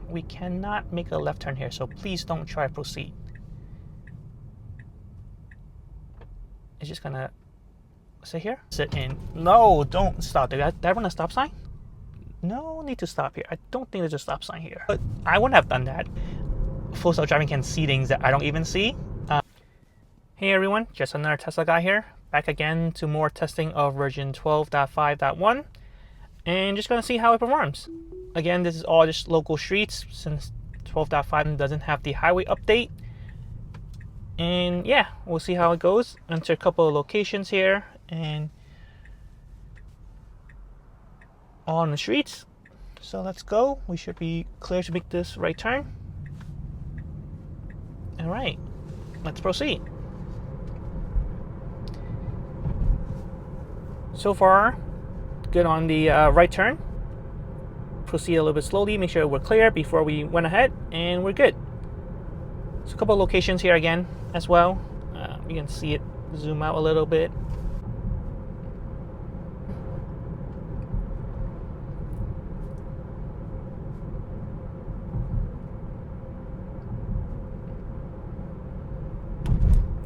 We cannot make a left turn here, so please don't try to proceed. It's just gonna sit here. Sit in. No, don't stop. Did I run a stop sign? No need to stop here. I don't think there's a stop sign here. But I wouldn't have done that. Full self-driving can see things that I don't even see. Hey everyone, just another Tesla guy here. Back again to more testing of version 12.5.1. And just gonna see how it performs. Again, this is all just local streets since 12.5 doesn't have the highway update. And yeah, we'll see how it goes. Enter a couple of locations here and all on the streets. So let's go. We should be clear to make this right turn. All right, let's proceed. So far, good on the right turn. Proceed a little bit slowly, make sure we're clear before we went ahead, and we're good. So a couple of locations here again as well. You can see it zoom out a little bit.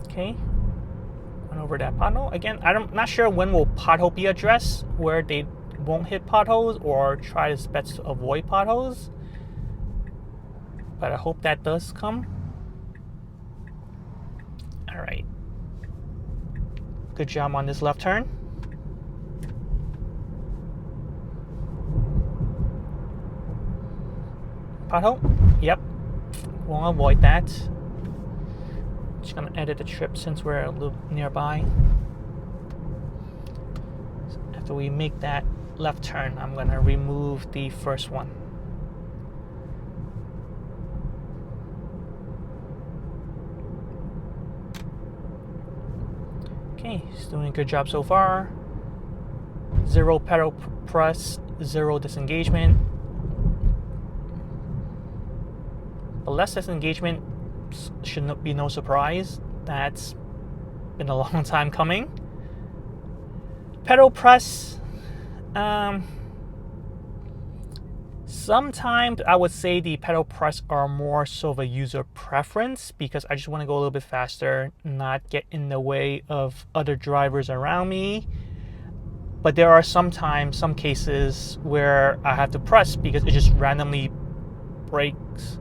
Okay, went over that pothole. Again, I'm not sure when will pothole be addressed, where they won't hit potholes or try its best to avoid potholes. But I hope that does come. All right. Good job on this left turn. Pothole? Yep. Won't avoid that. Just gonna edit the trip since we're a little nearby. After we make that left turn, I'm gonna remove the first one. Okay, he's doing a good job so far. 0 pedal press, 0 disengagement. But less disengagement should not be no surprise. That's been a long time coming. Pedal press. Sometimes I would say the pedal press are more so of a user preference because I just want to go a little bit faster, not get in the way of other drivers around me. But there are some cases where I have to press because it just randomly brakes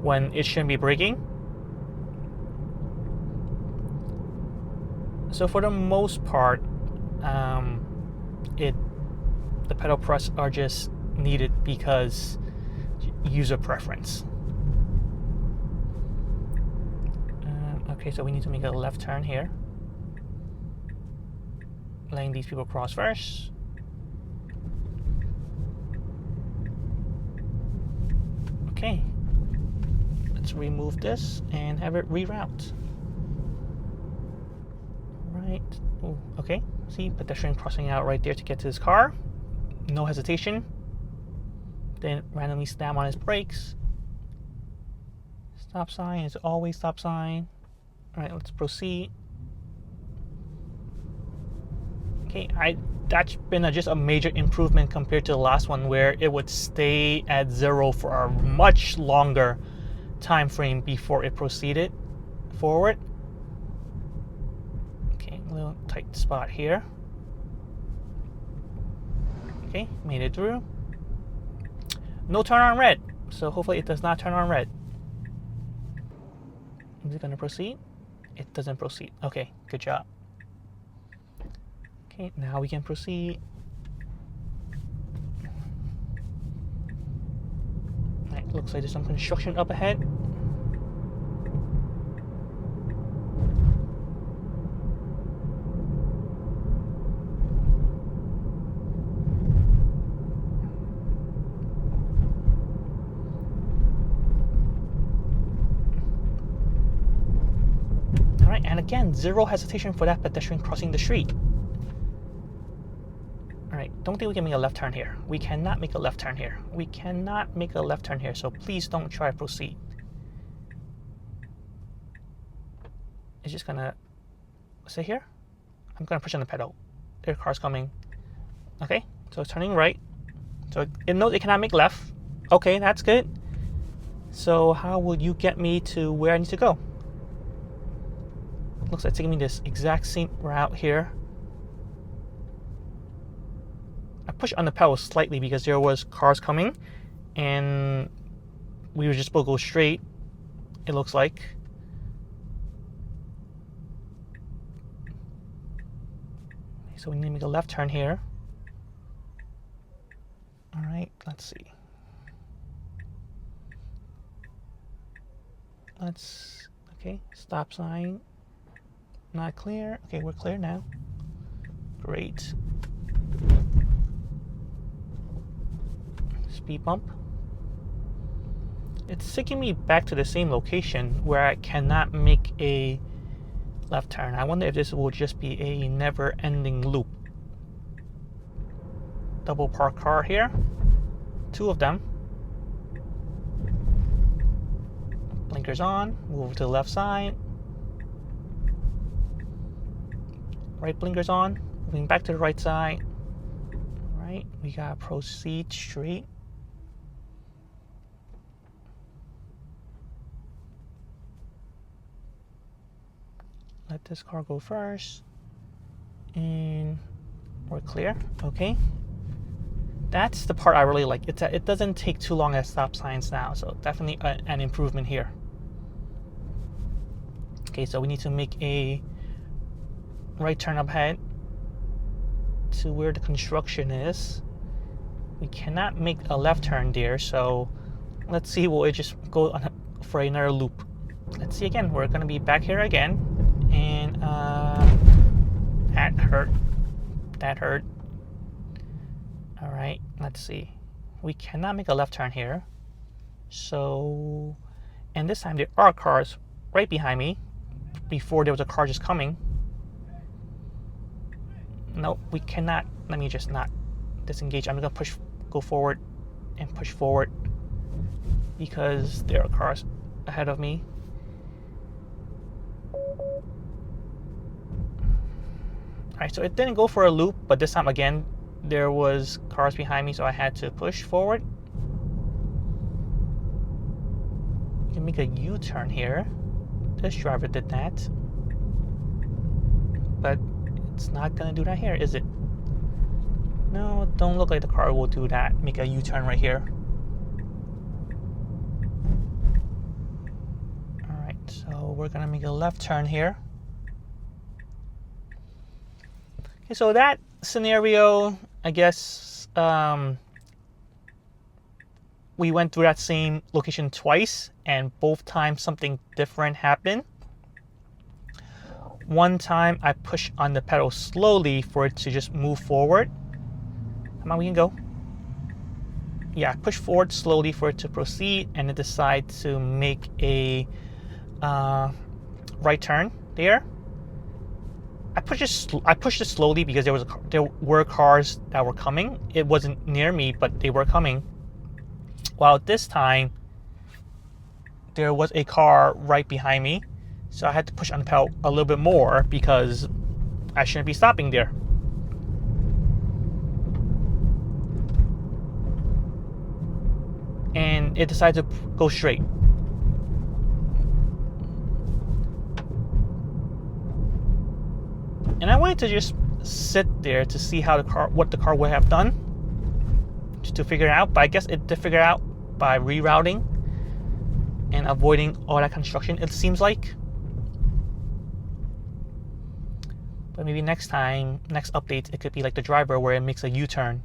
when it shouldn't be braking. So for the most part, the pedal press are just needed because user preference. Okay, so we need to make a left turn here. Letting these people cross first. Okay, let's remove this and have it reroute. Right. Ooh, okay. See, pedestrian crossing out right there to get to his car. No hesitation. Then randomly slam on his brakes. Stop sign is always stop sign. All right, let's proceed. Okay, that's been just a major improvement compared to the last one where it would stay at 0 for a much longer time frame before it proceeded forward. A little tight spot here. Okay, made it through. No turn on red, so hopefully it does not turn on red. Is it going to proceed? It doesn't proceed. Okay, good job. Okay, now we can proceed. Right, looks like there's some construction up ahead. And again, 0 hesitation for that pedestrian crossing the street. All right, don't think we can make a left turn here. We cannot make a left turn here. We cannot make a left turn here, so please don't try to proceed. It's just gonna sit here. I'm gonna push on the pedal. Their car's coming. Okay, so it's turning right. So it knows it cannot make left. Okay, that's good. So how will you get me to where I need to go? Looks like it's taking me this exact same route here. I pushed on the pedal slightly because there was cars coming and we were just supposed to go straight, it looks like. So we need to make a left turn here. All right, let's see. Okay, stop sign. Not clear. Okay, we're clear now. Great. Speed bump. It's taking me back to the same location where I cannot make a left turn. I wonder if this will just be a never-ending loop. Double park car here. 2 of them. Blinkers on. Move to the left side. Right blinkers on. Moving back to the right side. All right, we gotta proceed straight. Let this car go first. And we're clear. Okay. That's the part I really like. It doesn't take too long at stop signs now, so definitely an improvement here. Okay, so we need to make a right turn up ahead to where the construction is. We cannot make a left turn there, so let's see. Will it just go on for another loop? Let's see again. We're gonna be back here again, and that hurt. That hurt. All right, let's see. We cannot make a left turn here. So, and this time there are cars right behind me. Before there was a car just coming. Nope, we cannot. Let me just not disengage. I'm gonna go forward and push forward because there are cars ahead of me. Alright, so it didn't go for a loop, but this time again there was cars behind me, so I had to push forward. You can make a U-turn here. This driver did that. But it's not gonna do that here, is it? No, don't look like the car will do that. Make a U-turn right here. Alright, so we're gonna make a left turn here. Okay, so that scenario, I guess we went through that same location twice, and both times something different happened. One time I pushed on the pedal slowly for it to just move forward. Come on, we can go. Yeah, I pushed forward slowly for it to proceed, and it decided to make a right turn there. I pushed it slowly because there were cars that were coming. It wasn't near me, but they were coming. While this time, there was a car right behind me, so I had to push on the pedal a little bit more because I shouldn't be stopping there. And it decided to go straight. And I wanted to just sit there to see what the car would have done, just to figure it out. But I guess it did figure it out by rerouting and avoiding all that construction, it seems like. But maybe next update, it could be like the driver where it makes a U-turn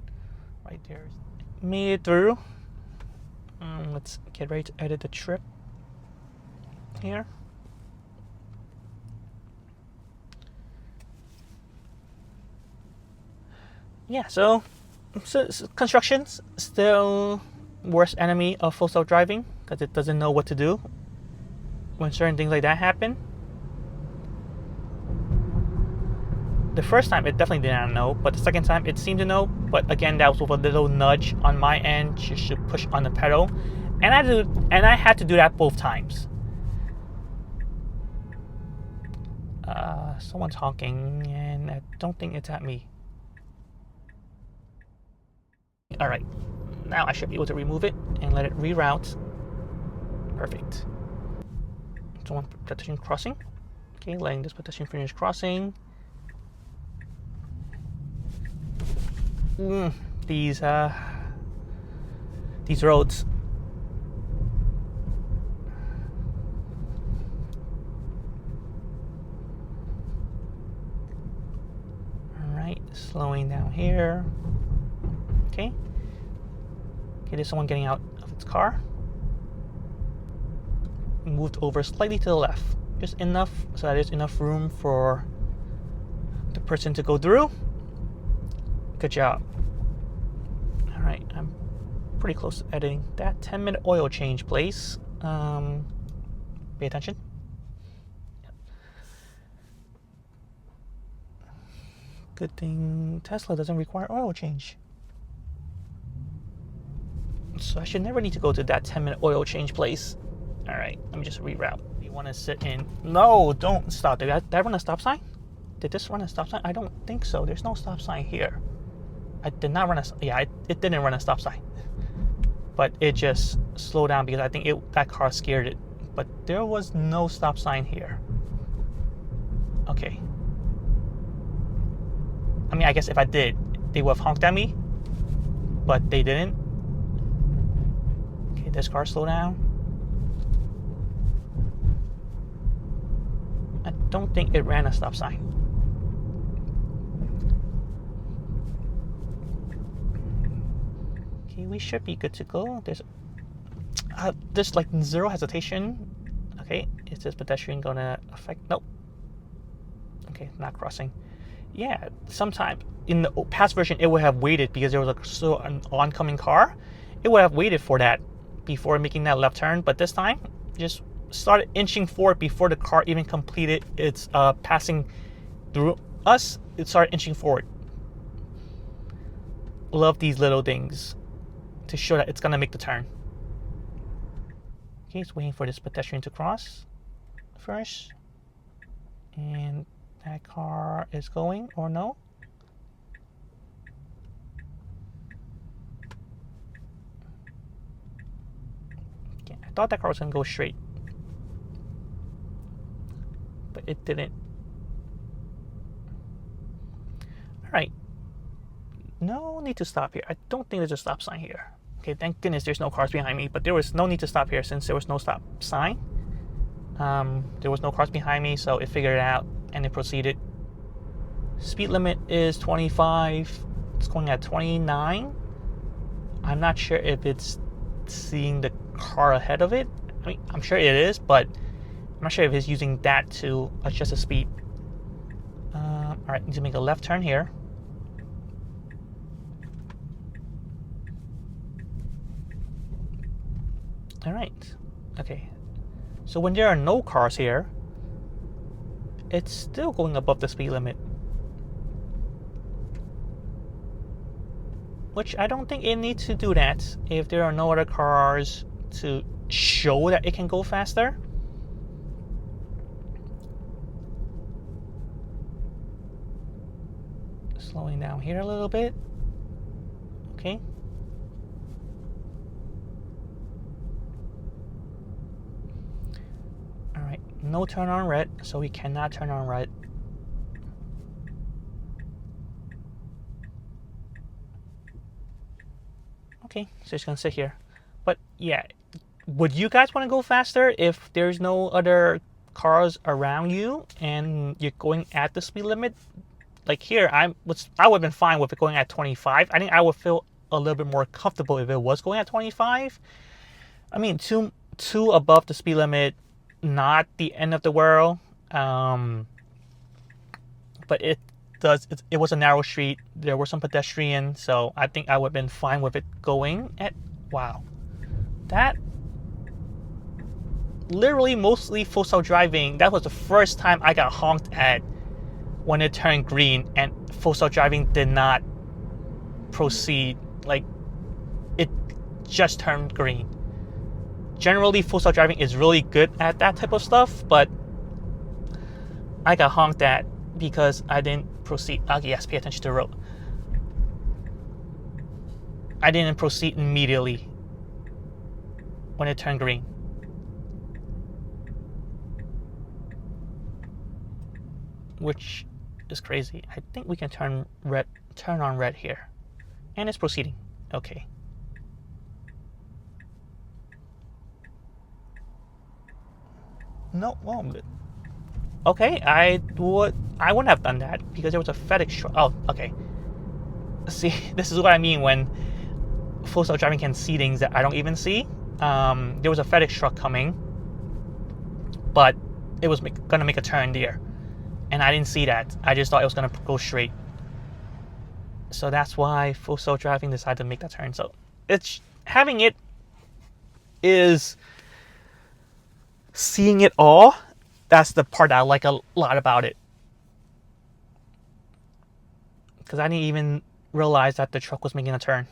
right there. Made it through. Let's get ready to edit the trip here. Yeah, so construction's still worst enemy of full self-driving because it doesn't know what to do when certain things like that happen. The first time it definitely did not know, but the second time it seemed to know. But again, that was with a little nudge on my end just to push on the pedal, and I had to do that both times. Someone's honking, and I don't think it's at me. All right, now I should be able to remove it and let it reroute. perfect. So one pedestrian crossing. Okay, letting this pedestrian finish crossing. These roads. Alright, slowing down here. Okay. Okay, there's someone getting out of its car. Moved over slightly to the left. Just enough so that there's enough room for the person to go through. Good job. Alright, I'm pretty close to editing that. 10-minute oil change, please. Pay attention. Good thing Tesla doesn't require oil change. So I should never need to go to that 10-minute oil change place. Alright, let me just reroute. You want to sit in... No, don't stop. Did I run a stop sign? Did this run a stop sign? I don't think so. There's no stop sign here. I did not run a... Yeah, it didn't run a stop sign. But it just slowed down because I think that car scared it. But there was no stop sign here. Okay. I mean, I guess if I did, they would have honked at me. But they didn't. Okay, this car slowed down. I don't think it ran a stop sign. Okay, we should be good to go. There's like zero hesitation. Okay, is this pedestrian gonna affect? Nope. Okay, not crossing. Yeah, sometime in the past version it would have waited because there was an oncoming car. It would have waited for that before making that left turn. But this time, just started inching forward before the car even completed its passing through us. It started inching forward. Love these little things to show that it's gonna make the turn. Okay, it's waiting for this pedestrian to cross first. And that car is going, or no? Okay, I thought that car was gonna go straight. But it didn't. Alright. No need to stop here. I don't think there's a stop sign here. Okay, thank goodness there's no cars behind me, but there was no need to stop here since there was no stop sign. There was no cars behind me, so it figured it out and it proceeded. Speed limit is 25. It's going at 29. I'm not sure if it's seeing the car ahead of it. I mean, I'm sure it is, but I'm not sure if it's using that to adjust the speed. Alright, need to make a left turn here. Alright, okay. So when there are no cars here, it's still going above the speed limit. Which I don't think it needs to do that if there are no other cars to show that it can go faster. Slowing down here a little bit. Okay. Alright, no turn on red, so we cannot turn on red. Okay, so it's gonna sit here. But yeah, would you guys want to go faster if there's no other cars around you and you're going at the speed limit? Like here, I would have been fine with it going at 25. I think I would feel a little bit more comfortable if it was going at 25. I mean, two above the speed limit, not the end of the world. But it was a narrow street. There were some pedestrians, so I think I would have been fine with it going at... Wow. That... Literally, mostly full self driving. That was the first time I got honked at when it turned green, and full self driving did not proceed. Like, it just turned green. Generally, full self driving is really good at that type of stuff, but I got honked at because I didn't proceed. Okay, yes, pay attention to the road. I didn't proceed immediately when it turned green. which is crazy. I think we can turn on red here, and it's proceeding. Okay. No, well, okay. I wouldn't have done that because there was a FedEx truck. Oh, okay. See, this is what I mean when full self-driving can see things that I don't even see. There was a FedEx truck coming, but it was gonna make a turn there, and I didn't see that. I just thought it was gonna go straight. So that's why full self-driving decided to make that turn. So it's having it is seeing it all. That's the part that I like a lot about it, because I didn't even realize that the truck was making a turn.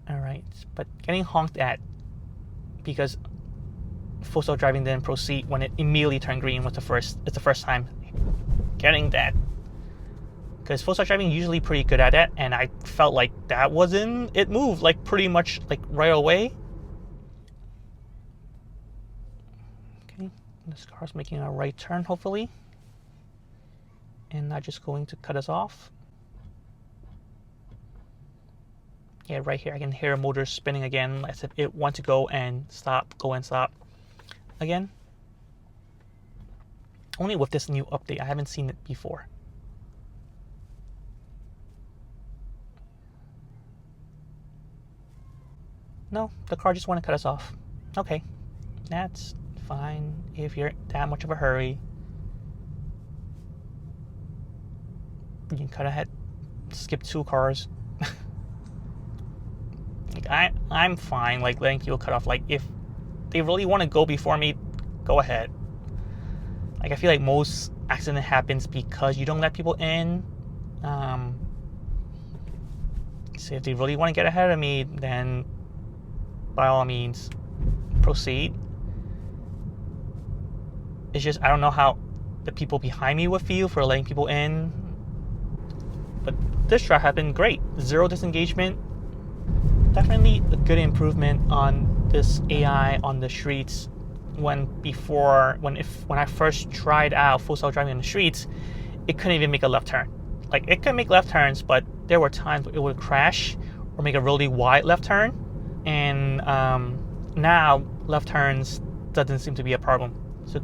All right, but getting honked at because full self-driving didn't proceed when it immediately turned green was it's the first time getting that, because full self-driving usually pretty good at that, and I felt like that wasn't, it moved like pretty much like right away. Okay, this car's making a right turn hopefully, and not just going to cut us off. Yeah, right here I can hear a motor spinning again as if it wants to go and stop again. Only with this new update, I haven't seen it before. No, the car just want to cut us off. Okay, that's fine if you're that much of a hurry. You can cut ahead, skip 2 cars. Like I'm fine like letting people cut off. Like if they really want to go before me, go ahead. Like I feel like most accident happens because you don't let people in. So if they really want to get ahead of me, then by all means proceed. It's just I don't know how the people behind me would feel for letting people in. But this track has been great. 0 disengagement. Definitely a good improvement on this AI on the streets. When I first tried out full self-driving on the streets, it couldn't even make a left turn. Like it could make left turns, but there were times where it would crash or make a really wide left turn. And now left turns doesn't seem to be a problem. So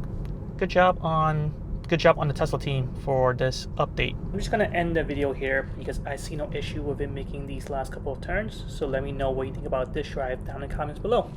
good job on the Tesla team for this update. I'm just going to end the video here because I see no issue with it making these last couple of turns. So let me know what you think about this drive down in the comments below.